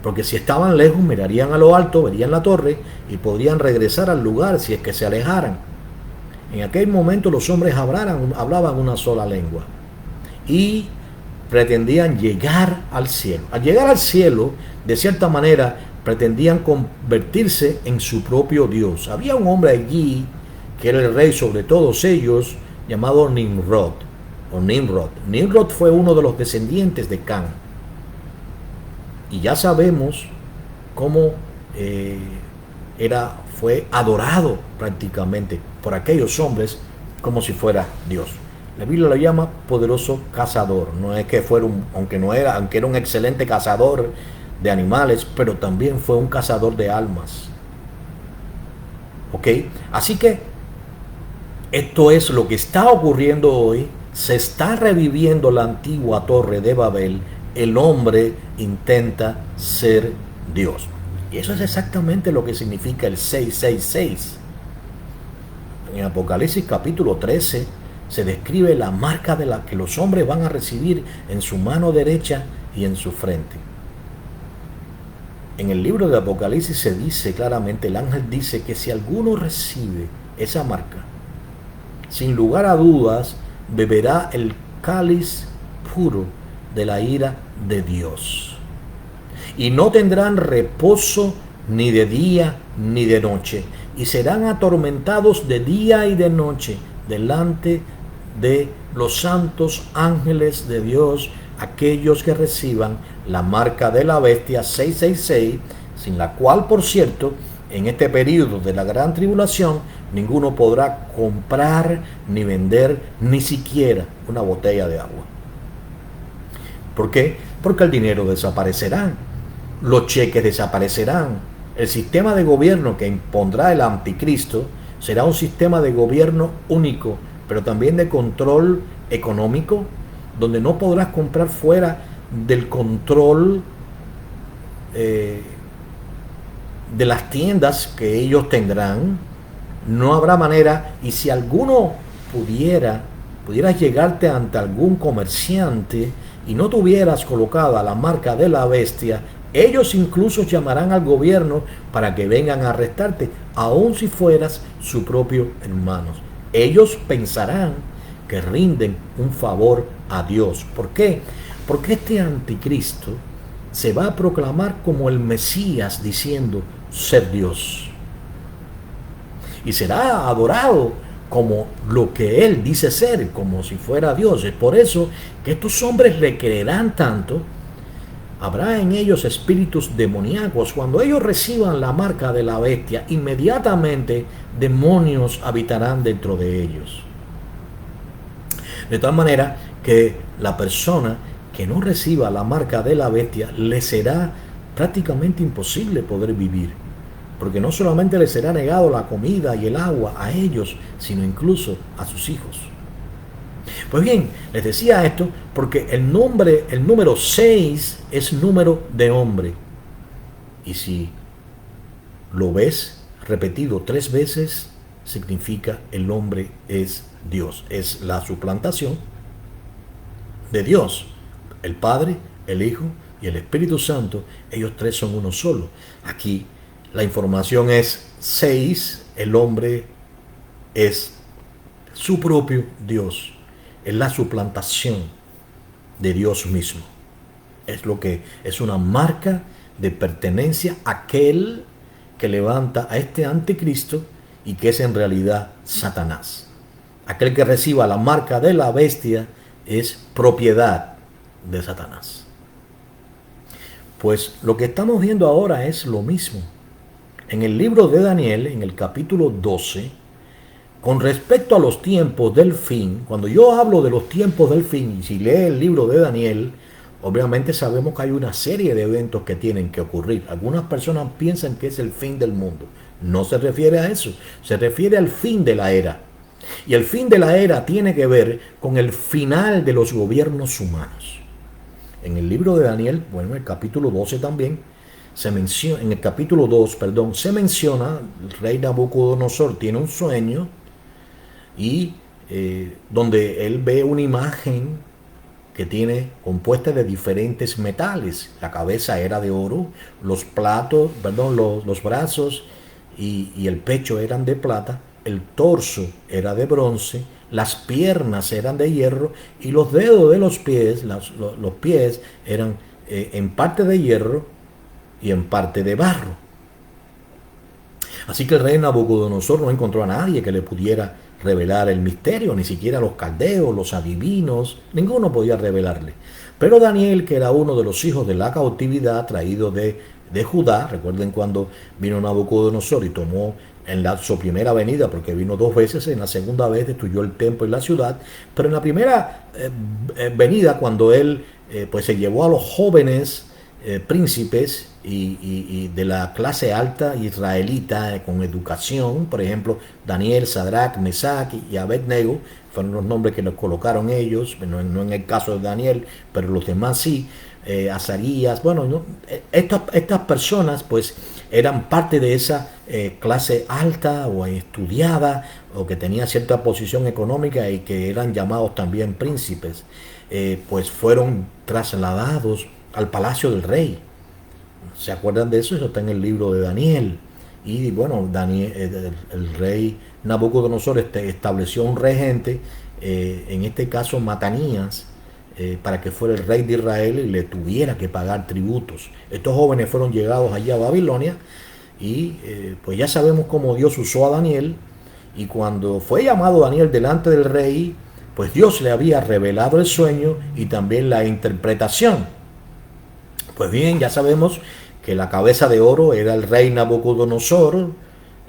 Porque si estaban lejos, mirarían a lo alto, verían la torre y podrían regresar al lugar si es que se alejaran. En aquel momento los hombres hablaban una sola lengua y pretendían llegar al cielo. Al llegar al cielo, de cierta manera, pretendían convertirse en su propio Dios. Había un hombre allí que era el rey sobre todos ellos, llamado Nimrod. Nimrod fue uno de los descendientes de Cam. Y ya sabemos cómo fue adorado prácticamente por aquellos hombres como si fuera Dios. La Biblia lo llama poderoso cazador. No es que fuera aunque era un excelente cazador de animales, pero también fue un cazador de almas. ¿Ok? Así que esto es lo que está ocurriendo hoy. Se está reviviendo la antigua Torre de Babel. El hombre intenta ser Dios. Y eso es exactamente lo que significa el 666. En Apocalipsis capítulo 13 se describe la marca de la que los hombres van a recibir en su mano derecha y en su frente. En el libro de Apocalipsis se dice claramente, el ángel dice que si alguno recibe esa marca, sin lugar a dudas, beberá el cáliz puro de la ira de Dios. Y no tendrán reposo ni de día ni de noche, y serán atormentados de día y de noche delante de los santos ángeles de Dios, aquellos que reciban la marca de la bestia 666, sin la cual, por cierto, en este periodo de la gran tribulación, ninguno podrá comprar ni vender ni siquiera una botella de agua. ¿Por qué? Porque el dinero desaparecerá, los cheques desaparecerán, el sistema de gobierno que impondrá el anticristo será un sistema de gobierno único, pero también de control económico, donde no podrás comprar fuera del control de las tiendas que ellos tendrán. No habrá manera, y si alguno pudieras llegarte ante algún comerciante y no tuvieras colocada la marca de la bestia, ellos incluso llamarán al gobierno para que vengan a arrestarte, aun si fueras su propio hermano. Ellos pensarán que rinden un favor a Dios. ¿Por qué? Porque este anticristo se va a proclamar como el Mesías, diciendo ser Dios. Y será adorado como lo que él dice ser, como si fuera Dios. Es por eso que estos hombres le creerán tanto. Habrá en ellos espíritus demoníacos. Cuando ellos reciban la marca de la bestia, inmediatamente demonios habitarán dentro de ellos. De tal manera que la persona que no reciba la marca de la bestia, le será prácticamente imposible poder vivir. Porque no solamente les será negado la comida y el agua a ellos, sino incluso a sus hijos. Pues bien, les decía esto porque el número 6 es número de hombre. Y si lo ves repetido 3 veces, significa el hombre es Dios. Es la suplantación de Dios. El Padre, el Hijo y el Espíritu Santo, ellos 3 son uno solo. Aquí la información es 6, el hombre es su propio Dios. Es la suplantación de Dios mismo. Es lo que es una marca de pertenencia a aquel que levanta a este anticristo y que es en realidad Satanás. Aquel que reciba la marca de la bestia es propiedad de Satanás. Pues lo que estamos viendo ahora es lo mismo. En el libro de Daniel, en el capítulo 12, con respecto a los tiempos del fin, cuando yo hablo de los tiempos del fin, y si lee el libro de Daniel, obviamente sabemos que hay una serie de eventos que tienen que ocurrir. Algunas personas piensan que es el fin del mundo. No se refiere a eso, se refiere al fin de la era. Y el fin de la era tiene que ver con el final de los gobiernos humanos. En el libro de Daniel, bueno, en el capítulo 12 también, en el capítulo 2, se menciona, el rey Nabucodonosor tiene un sueño y donde él ve una imagen que tiene compuesta de diferentes metales. La cabeza era de oro, los brazos y el pecho eran de plata, el torso era de bronce, las piernas eran de hierro y los dedos de los pies, los pies eran en parte de hierro y en parte de barro. Así que el rey Nabucodonosor no encontró a nadie que le pudiera revelar el misterio, ni siquiera los caldeos, los adivinos, ninguno podía revelarle. Pero Daniel, que era uno de los hijos de la cautividad traído de Judá, recuerden cuando vino Nabucodonosor y tomó en su primera venida, porque vino 2 veces, en la segunda vez destruyó el templo y la ciudad, pero en la primera venida, cuando él pues se llevó a los jóvenes príncipes y de la clase alta israelita con educación, por ejemplo, Daniel, Sadrach, Mesach y Abednego, fueron los nombres que nos colocaron ellos, no en el caso de Daniel, pero los demás sí, Azarías. Bueno, ¿no? Estas personas pues eran parte de esa clase alta o estudiada o que tenía cierta posición económica y que eran llamados también príncipes. Pues fueron trasladados al palacio del rey. ¿Se acuerdan de eso? Eso está en el libro de Daniel. Y bueno, Daniel, el rey Nabucodonosor estableció un regente, en este caso Matanías, para que fuera el rey de Israel y le tuviera que pagar tributos. Estos jóvenes fueron llegados allí a Babilonia y pues ya sabemos cómo Dios usó a Daniel. Y cuando fue llamado Daniel delante del rey, pues Dios le había revelado el sueño y también la interpretación. Pues bien, ya sabemos que la cabeza de oro era el rey Nabucodonosor,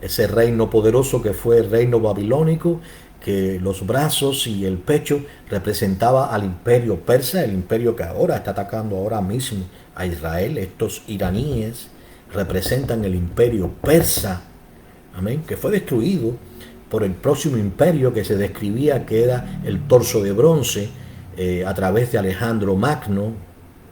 ese reino poderoso que fue el reino babilónico, que los brazos y el pecho representaba al imperio persa, el imperio que ahora está atacando ahora mismo a Israel. Estos iraníes representan el imperio persa, amén, que fue destruido por el próximo imperio que se describía que era el torso de bronce, a través de Alejandro Magno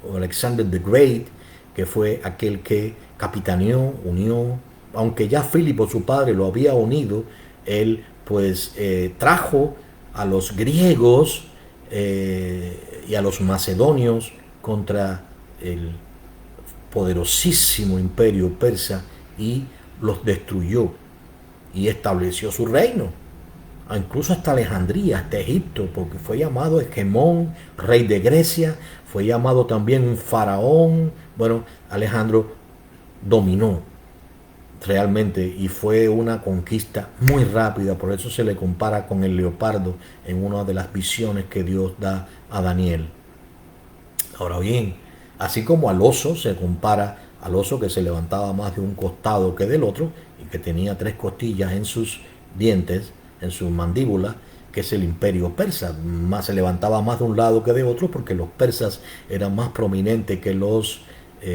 o Alexander the Great, que fue aquel que capitaneó, unió, aunque ya Filipo su padre lo había unido, él pues trajo a los griegos y a los macedonios contra el poderosísimo imperio persa y los destruyó y estableció su reino, incluso hasta Alejandría, hasta Egipto, porque fue llamado Hegemón, rey de Grecia, fue llamado también un faraón. Bueno, Alejandro dominó realmente y fue una conquista muy rápida, por eso se le compara con el leopardo en una de las visiones que Dios da a Daniel. Ahora bien, así como al oso se compara al oso que se levantaba más de un costado que del otro y que tenía 3 costillas en sus dientes, en su mandíbula, que es el imperio persa. Más se levantaba más de un lado que de otro porque los persas eran más prominentes que los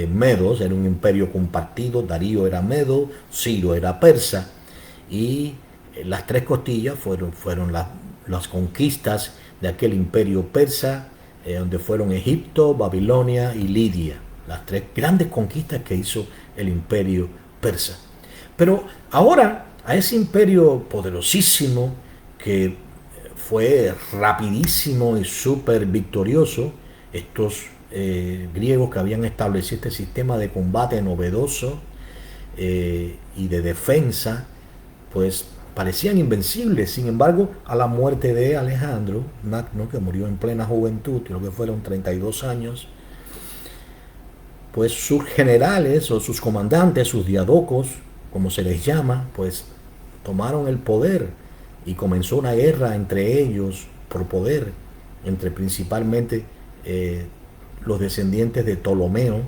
medos. Era un imperio compartido. Darío era medo, Ciro era persa, y las 3 costillas fueron las conquistas de aquel imperio persa, donde fueron Egipto, Babilonia y Lidia, las 3 grandes conquistas que hizo el imperio persa. Pero ahora a ese imperio poderosísimo que fue rapidísimo y súper victorioso, estos griegos que habían establecido este sistema de combate novedoso y de defensa, pues parecían invencibles. Sin embargo, a la muerte de Alejandro Magno, que murió en plena juventud, creo que fueron 32 años, pues sus generales o sus comandantes, sus diadocos, como se les llama, pues tomaron el poder y comenzó una guerra entre ellos por poder, entre principalmente los descendientes de Ptolomeo,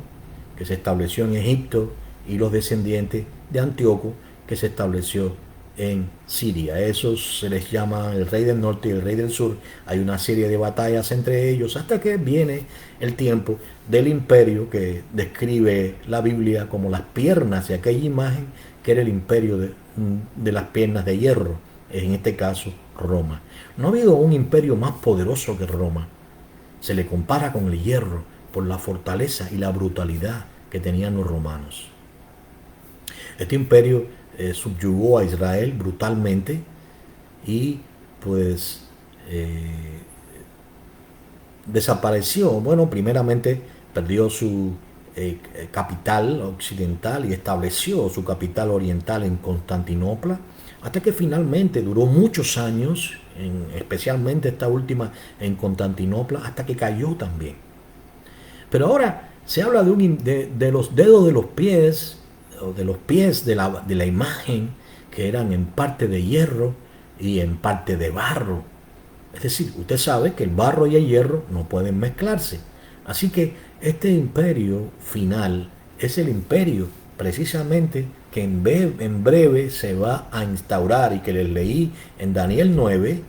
que se estableció en Egipto, y los descendientes de Antíoco, que se estableció en Siria. Esos se les llama el rey del norte y el rey del sur. Hay una serie de batallas entre ellos hasta que viene el tiempo del imperio que describe la Biblia como las piernas de aquella imagen, que era el imperio de las piernas de hierro, en este caso Roma. No ha habido un imperio más poderoso que Roma. Se le compara con el hierro por la fortaleza y la brutalidad que tenían los romanos. Este imperio subyugó a Israel brutalmente y pues desapareció. Bueno, primeramente perdió su capital occidental y estableció su capital oriental en Constantinopla, hasta que finalmente duró muchos años, especialmente esta última en Constantinopla, hasta que cayó también. Pero ahora se habla de los dedos de los pies, o de los pies de la imagen, que eran en parte de hierro y en parte de barro. Es decir, usted sabe que el barro y el hierro no pueden mezclarse. Así que este imperio final es el imperio precisamente que en breve se va a instaurar, y que les leí en Daniel 9,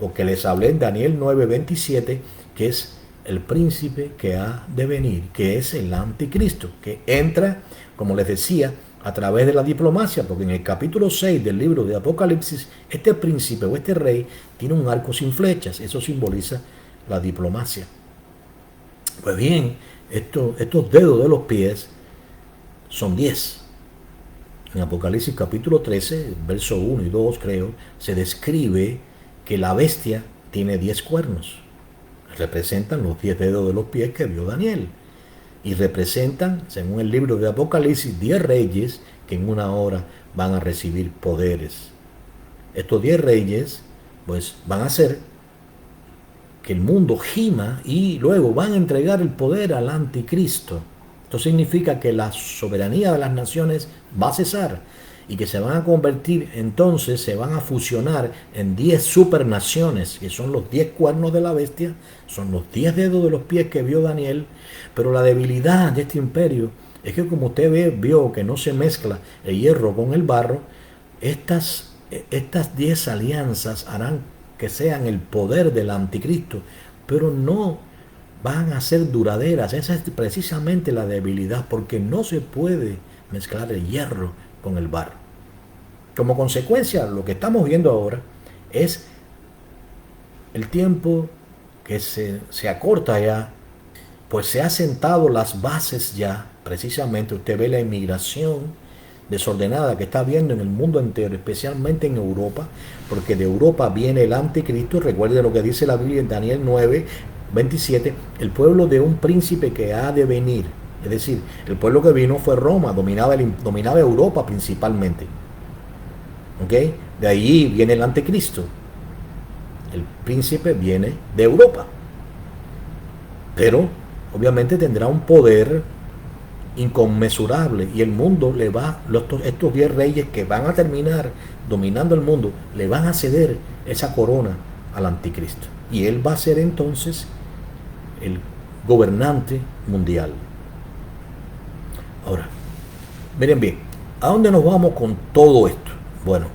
o que les hablé en Daniel 9:27, que es el príncipe que ha de venir, que es el anticristo, que entra, como les decía, a través de la diplomacia, porque en el capítulo 6 del libro de Apocalipsis, este príncipe o este rey tiene un arco sin flechas. Eso simboliza la diplomacia. Pues bien, Estos dedos de los pies son 10. En Apocalipsis capítulo 13, verso 1 y 2 creo, se describe que la bestia tiene 10 cuernos. Representan los 10 dedos de los pies que vio Daniel. Y representan, según el libro de Apocalipsis, 10 reyes que en una hora van a recibir poderes. Estos 10 reyes pues van a hacer que el mundo gima y luego van a entregar el poder al anticristo. Esto significa que la soberanía de las naciones va a cesar y que se van a convertir, entonces se van a fusionar en 10 supernaciones, que son los 10 cuernos de la bestia, son los 10 dedos de los pies que vio Daniel. Pero la debilidad de este imperio es que, como usted vio que no se mezcla el hierro con el barro, estas 10 alianzas harán que sean el poder del anticristo, pero no van a ser duraderas. Esa es precisamente la debilidad, porque no se puede mezclar el hierro con el barro. Como consecuencia, lo que estamos viendo ahora es el tiempo que se acorta ya, pues se han sentado las bases ya. Precisamente usted ve la inmigración desordenada que está habiendo en el mundo entero, especialmente en Europa, porque de Europa viene el anticristo. Recuerde lo que dice la Biblia en Daniel 9, 27, el pueblo de un príncipe que ha de venir. Es decir, el pueblo que vino fue Roma, dominaba Europa principalmente. ¿Ok? De ahí viene el anticristo. El príncipe viene de Europa. Pero obviamente tendrá un poder inconmensurable y el mundo le va, estos 10 reyes que van a terminar dominando el mundo, le van a ceder esa corona al anticristo. Y él va a ser entonces el gobernante mundial. Ahora, miren bien, ¿a dónde nos vamos con todo esto? Bueno,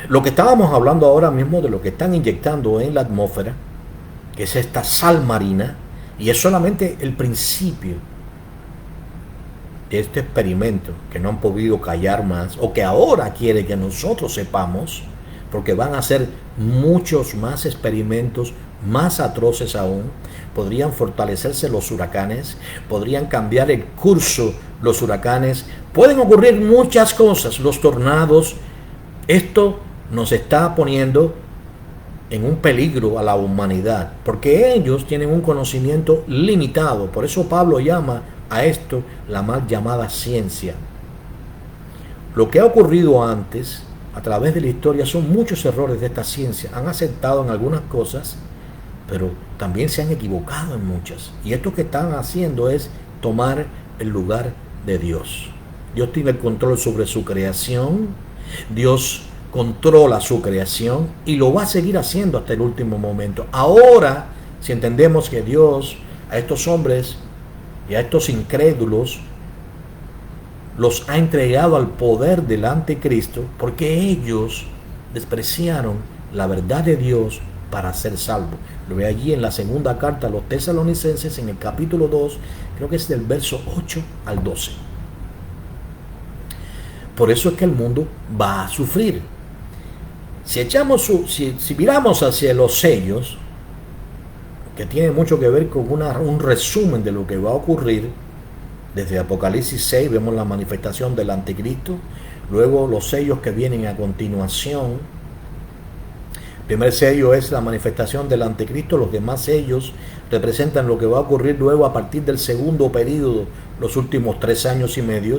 lo que estábamos hablando ahora mismo de lo que están inyectando en la atmósfera, que es esta sal marina, y es solamente el principio de este experimento que no han podido callar más, o que ahora quiere que nosotros sepamos, porque van a hacer muchos más experimentos, más atroces aún. Podrían fortalecerse los huracanes, podrían cambiar el curso los huracanes, pueden ocurrir muchas cosas, los tornados. Esto nos está poniendo en un peligro a la humanidad, porque ellos tienen un conocimiento limitado. Por eso Pablo llama a esto la mal llamada ciencia. Lo que ha ocurrido antes, a través de la historia, son muchos errores de esta ciencia. Han aceptado en algunas cosas, pero también se han equivocado en muchas. Y esto que están haciendo es tomar el lugar de Dios. Dios tiene el control sobre su creación. Dios controla su creación y lo va a seguir haciendo hasta el último momento. Ahora, si entendemos que Dios a estos hombres y a estos incrédulos los ha entregado al poder del anticristo, porque ellos despreciaron la verdad de Dios para ser salvos. Lo ve allí en la segunda carta a los Tesalonicenses, en el capítulo 2, creo que es del verso 8 al 12. Por eso es que el mundo va a sufrir. Si miramos hacia los sellos, que tiene mucho que ver con un resumen de lo que va a ocurrir, desde Apocalipsis 6 vemos la manifestación del anticristo, luego los sellos que vienen a continuación. El primer sello es la manifestación del anticristo, los demás sellos representan lo que va a ocurrir luego a partir del segundo período, los últimos 3 años y medio,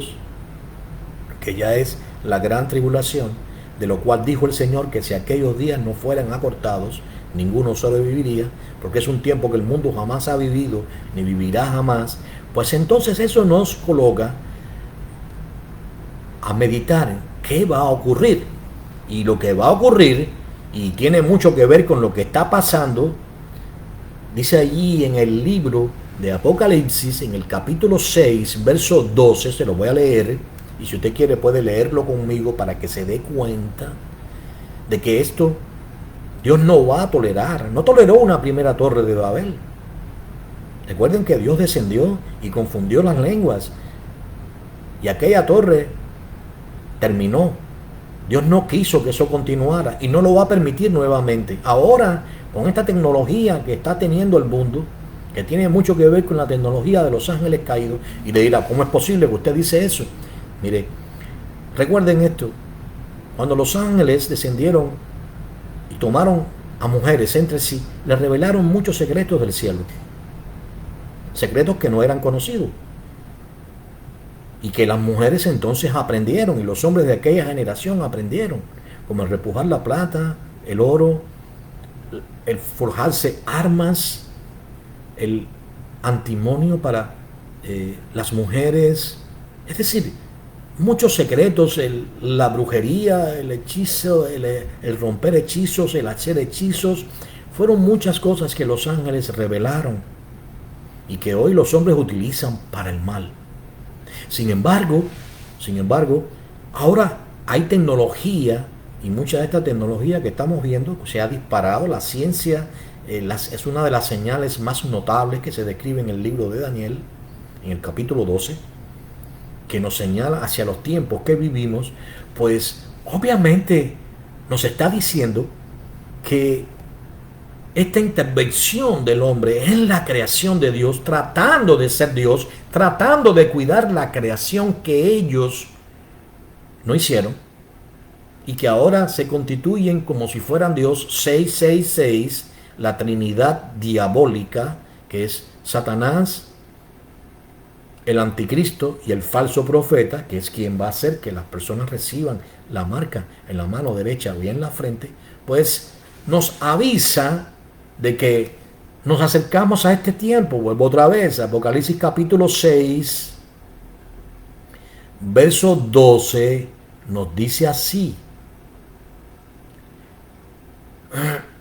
que ya es la gran tribulación, de lo cual dijo el Señor que si aquellos días no fueran acortados, ninguno sobreviviría, porque es un tiempo que el mundo jamás ha vivido, ni vivirá jamás. Pues entonces eso nos coloca a meditar qué va a ocurrir. Y lo que va a ocurrir, y tiene mucho que ver con lo que está pasando, dice allí en el libro de Apocalipsis, en el capítulo 6, verso 12, se lo voy a leer, y si usted quiere puede leerlo conmigo para que se dé cuenta de que esto Dios no va a tolerar. No toleró una primera torre de Babel. Recuerden que Dios descendió y confundió las lenguas, y aquella torre terminó. Dios no quiso que eso continuara y no lo va a permitir nuevamente. Ahora, con esta tecnología que está teniendo el mundo, que tiene mucho que ver con la tecnología de los ángeles caídos, y le dirá, ¿cómo es posible que usted dice eso? Mire, recuerden esto, cuando los ángeles descendieron y tomaron a mujeres entre sí, les revelaron muchos secretos del cielo, secretos que no eran conocidos, y que las mujeres entonces aprendieron, y los hombres de aquella generación aprendieron, como el repujar la plata, el oro, el forjarse armas, el antimonio para las mujeres, es decir, muchos secretos, la brujería, el hechizo, el romper hechizos, el hacer hechizos, fueron muchas cosas que los ángeles revelaron y que hoy los hombres utilizan para el mal. Sin embargo, ahora hay tecnología, y mucha de esta tecnología que estamos viendo se ha disparado. La ciencia es una de las señales más notables que se describe en el libro de Daniel, en el capítulo 12, que nos señala hacia los tiempos que vivimos. Pues obviamente nos está diciendo que esta intervención del hombre en la creación de Dios, tratando de ser Dios, tratando de cuidar la creación que ellos no hicieron, y que ahora se constituyen como si fueran Dios, 666, la Trinidad diabólica, que es Satanás, el anticristo y el falso profeta, que es quien va a hacer que las personas reciban la marca en la mano derecha o en la frente, pues nos avisa de que nos acercamos a este tiempo. Vuelvo otra vez, Apocalipsis capítulo 6, verso 12, nos dice así: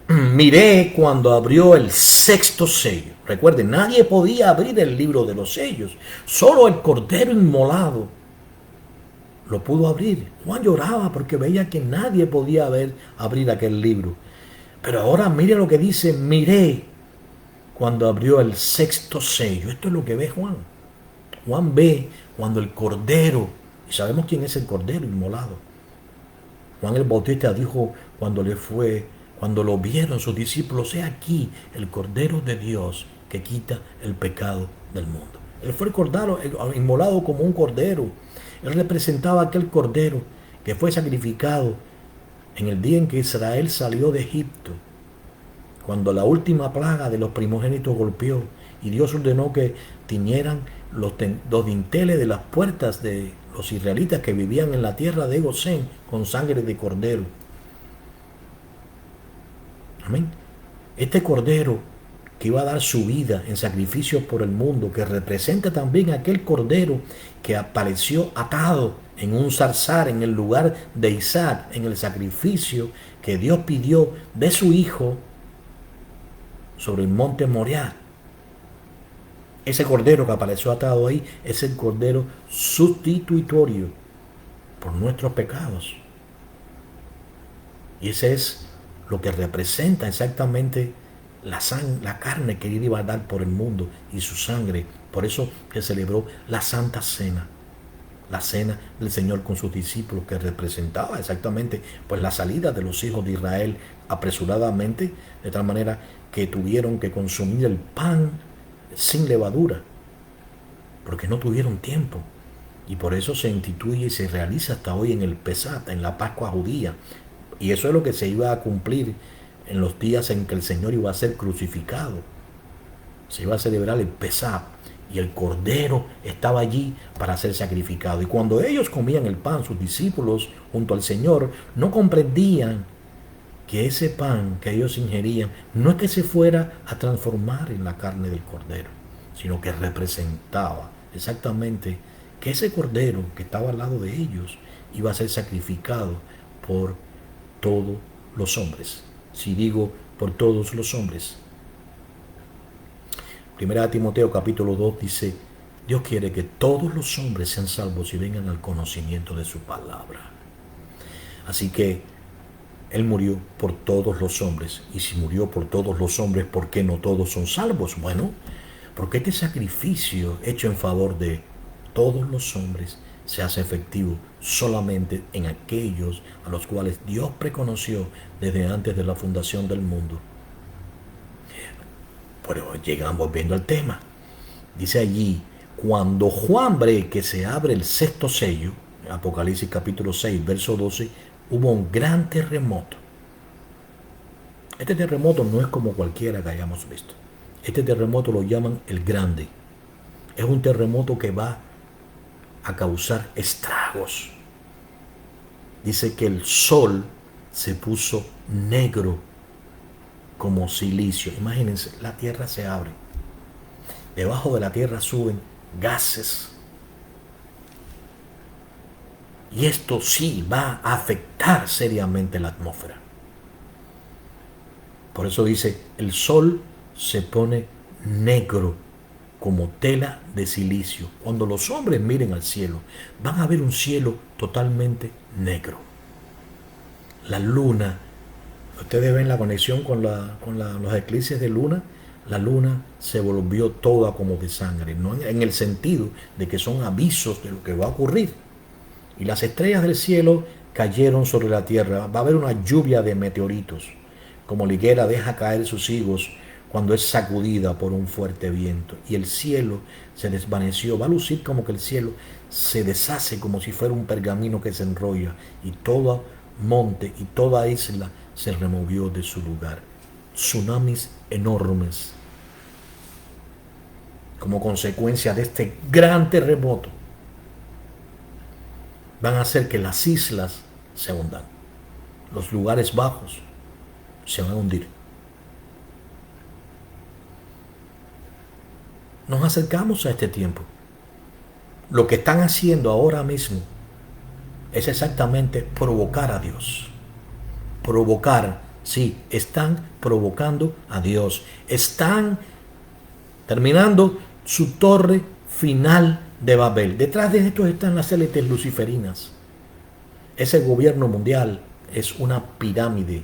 miré cuando abrió el sexto sello. Recuerden, nadie podía abrir el libro de los sellos, solo el Cordero inmolado lo pudo abrir. Juan lloraba porque veía que nadie podía abrir aquel libro. Pero ahora mire lo que dice: miré cuando abrió el sexto sello. Esto es lo que ve Juan. Juan ve cuando el Cordero, y sabemos quién es el Cordero inmolado. Juan el Bautista dijo cuando lo vieron sus discípulos: he aquí el Cordero de Dios que quita el pecado del mundo. Él fue el Cordero inmolado como un cordero. Él representaba aquel cordero que fue sacrificado en el día en que Israel salió de Egipto, cuando la última plaga de los primogénitos golpeó y Dios ordenó que tiñeran los dinteles de las puertas de los israelitas que vivían en la tierra de Gosén con sangre de cordero. Amén. Este cordero que iba a dar su vida en sacrificio por el mundo, que representa también aquel cordero que apareció atado en un zarzal en el lugar de Isaac, en el sacrificio que Dios pidió de su hijo sobre el monte Moriah. Ese cordero que apareció atado ahí es el cordero sustitutorio por nuestros pecados. Y ese es lo que representa exactamente la carne que él iba a dar por el mundo y su sangre. Por eso que celebró la Santa Cena, la cena del Señor con sus discípulos, que representaba exactamente pues la salida de los hijos de Israel apresuradamente, de tal manera que tuvieron que consumir el pan sin levadura, porque no tuvieron tiempo. Y por eso se instituye y se realiza hasta hoy en el Pesach, en la Pascua judía. Y eso es lo que se iba a cumplir en los días en que el Señor iba a ser crucificado. Se iba a celebrar el Pesach y el Cordero estaba allí para ser sacrificado. Y cuando ellos comían el pan, sus discípulos junto al Señor, no comprendían que ese pan que ellos ingerían no es que se fuera a transformar en la carne del Cordero, sino que representaba exactamente que ese Cordero que estaba al lado de ellos iba a ser sacrificado por todos los hombres. Si digo por todos los hombres. Primera de Timoteo capítulo 2 dice: Dios quiere que todos los hombres sean salvos y vengan al conocimiento de su palabra. Así que Él murió por todos los hombres. Y si murió por todos los hombres, ¿por qué no todos son salvos? Bueno, porque este sacrificio hecho en favor de todos los hombres se hace efectivo solamente en aquellos a los cuales Dios preconoció desde antes de la fundación del mundo. Pero llegamos viendo el tema. Dice allí, cuando Juan ve que se abre el sexto sello, Apocalipsis capítulo 6, verso 12, hubo un gran terremoto. Este terremoto no es como cualquiera que hayamos visto. Este terremoto lo llaman el Grande. Es un terremoto que va a causar estragos. Dice que el sol se puso negro como silicio. Imagínense, la tierra se abre. Debajo de la tierra suben gases. Y esto sí va a afectar seriamente la atmósfera. Por eso dice, el sol se pone negro como tela de silicio. Cuando los hombres miren al cielo, van a ver un cielo totalmente negro. La luna, ustedes ven la conexión con los eclipses de luna. La luna se volvió toda como de sangre, no en el sentido de que son avisos de lo que va a ocurrir. Y las estrellas del cielo cayeron sobre la tierra. Va a haber una lluvia de meteoritos, como la higuera deja caer sus higos cuando es sacudida por un fuerte viento. Y el cielo se desvaneció. Va a lucir como que el cielo se deshace como si fuera un pergamino que se enrolla. Y todo monte y toda isla se removió de su lugar. Tsunamis enormes como consecuencia de este gran terremoto van a hacer que las islas se hundan. Los lugares bajos se van a hundir. Nos acercamos a este tiempo. Lo que están haciendo ahora mismo es exactamente provocar a Dios. Provocar, sí, están provocando a Dios. Están terminando su torre final de Babel. Detrás de esto están las élites luciferinas. Ese gobierno mundial es una pirámide.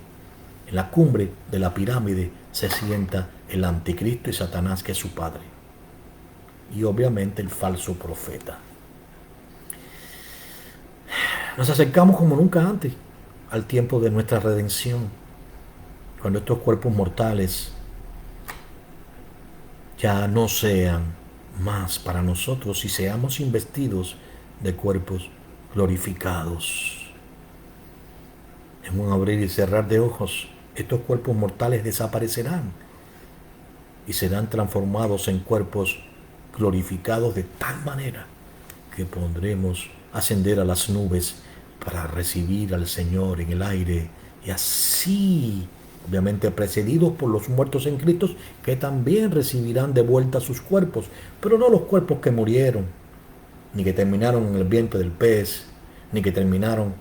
En la cumbre de la pirámide se sienta el anticristo y Satanás, que es su padre. Y obviamente el falso profeta. Nos acercamos como nunca antes al tiempo de nuestra redención, cuando estos cuerpos mortales ya no sean más para nosotros y seamos investidos de cuerpos glorificados. En un abrir y cerrar de ojos, estos cuerpos mortales desaparecerán y serán transformados en cuerpos glorificados de tal manera que podremos ascender a las nubes para recibir al Señor en el aire, y así, obviamente precedidos por los muertos en Cristo, que también recibirán de vuelta sus cuerpos, pero no los cuerpos que murieron, ni que terminaron en el vientre del pez, ni que terminaron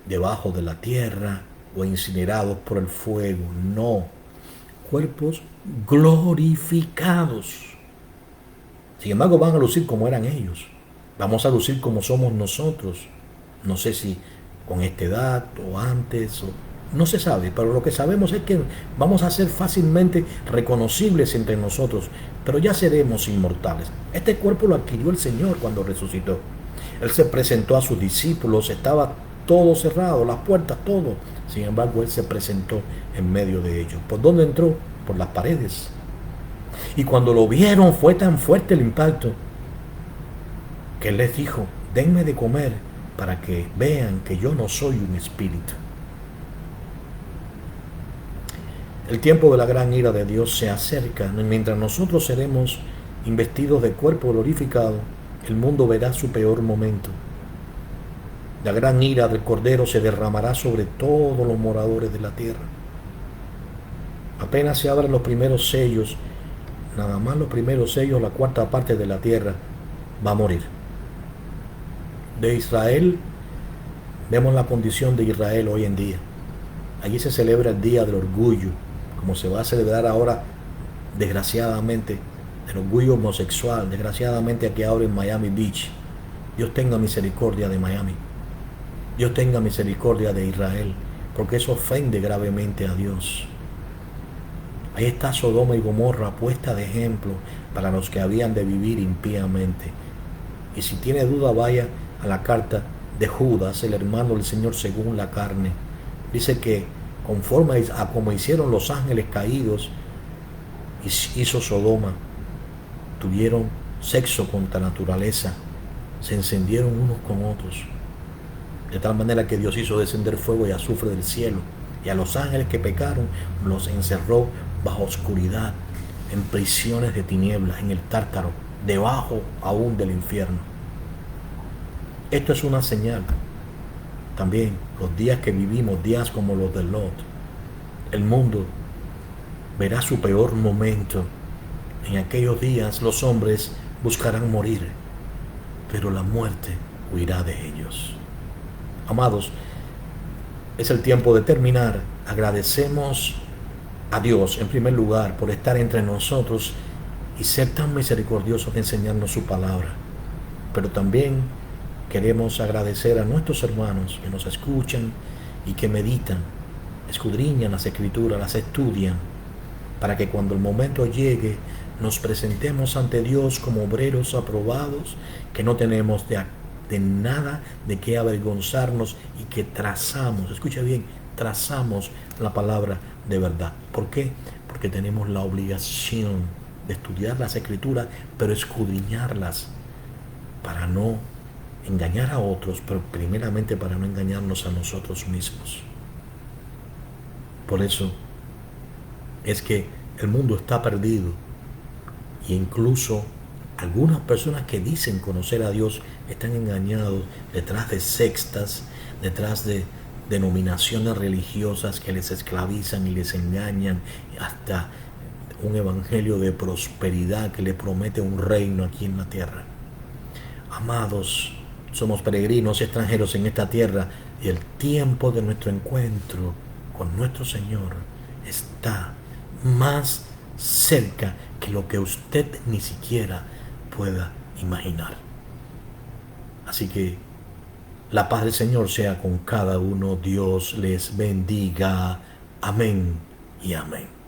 debajo de la tierra o incinerados por el fuego. No, cuerpos glorificados. Sin embargo, van a lucir como eran ellos. Vamos a lucir como somos nosotros. No sé si con esta edad o antes, no se sabe, pero lo que sabemos es que vamos a ser fácilmente reconocibles entre nosotros, pero ya seremos inmortales. Este cuerpo lo adquirió el Señor cuando resucitó. Él se presentó a sus discípulos, estaba todo cerrado, las puertas, todo. Sin embargo, Él se presentó en medio de ellos. ¿Por dónde entró? Por las paredes. Y cuando lo vieron fue tan fuerte el impacto que Él les dijo: denme de comer para que vean que yo no soy un espíritu. El tiempo de la gran ira de Dios se acerca. Mientras nosotros seremos investidos de cuerpo glorificado, el mundo verá su peor momento. La gran ira del Cordero se derramará sobre todos los moradores de la tierra. Apenas se abren los primeros sellos, nada más los primeros sellos, la cuarta parte de la tierra va a morir. De Israel, vemos la condición de Israel hoy en día. Allí se celebra el Día del Orgullo, como se va a celebrar ahora, desgraciadamente, el orgullo homosexual, desgraciadamente aquí ahora en Miami Beach. Dios tenga misericordia de Miami. Dios tenga misericordia de Israel, porque eso ofende gravemente a Dios. Ahí está Sodoma y Gomorra puesta de ejemplo para los que habían de vivir impíamente. Y si tiene duda, vaya a la carta de Judas, el hermano del Señor según la carne. Dice que conforme a como hicieron los ángeles caídos hizo Sodoma, tuvieron sexo contra la naturaleza, se encendieron unos con otros, de tal manera que Dios hizo descender fuego y azufre del cielo, y a los ángeles que pecaron los encerró bajo oscuridad, en prisiones de tinieblas, en el tártaro, debajo aún del infierno. Esto es una señal. También los días que vivimos, días como los de Lot, el mundo verá su peor momento. En aquellos días los hombres buscarán morir, pero la muerte huirá de ellos. Amados, es el tiempo de terminar. Agradecemos a Dios en primer lugar por estar entre nosotros y ser tan misericordioso de enseñarnos su palabra. Pero también queremos agradecer a nuestros hermanos que nos escuchan y que meditan, escudriñan las escrituras, las estudian, para que cuando el momento llegue nos presentemos ante Dios como obreros aprobados, que no tenemos de nada de qué avergonzarnos y que trazamos, escucha bien, trazamos la palabra de verdad. ¿Por qué? Porque tenemos la obligación de estudiar las escrituras, pero escudriñarlas para no engañar a otros, pero primeramente para no engañarnos a nosotros mismos. Por eso es que el mundo está perdido, e incluso algunas personas que dicen conocer a Dios están engañados detrás de sectas, detrás de denominaciones religiosas que les esclavizan y les engañan, hasta un evangelio de prosperidad que le promete un reino aquí en la tierra. Amados, somos peregrinos y extranjeros en esta tierra, y el tiempo de nuestro encuentro con nuestro Señor está más cerca que lo que usted ni siquiera pueda imaginar. Así que la paz del Señor sea con cada uno. Dios les bendiga. Amén y amén.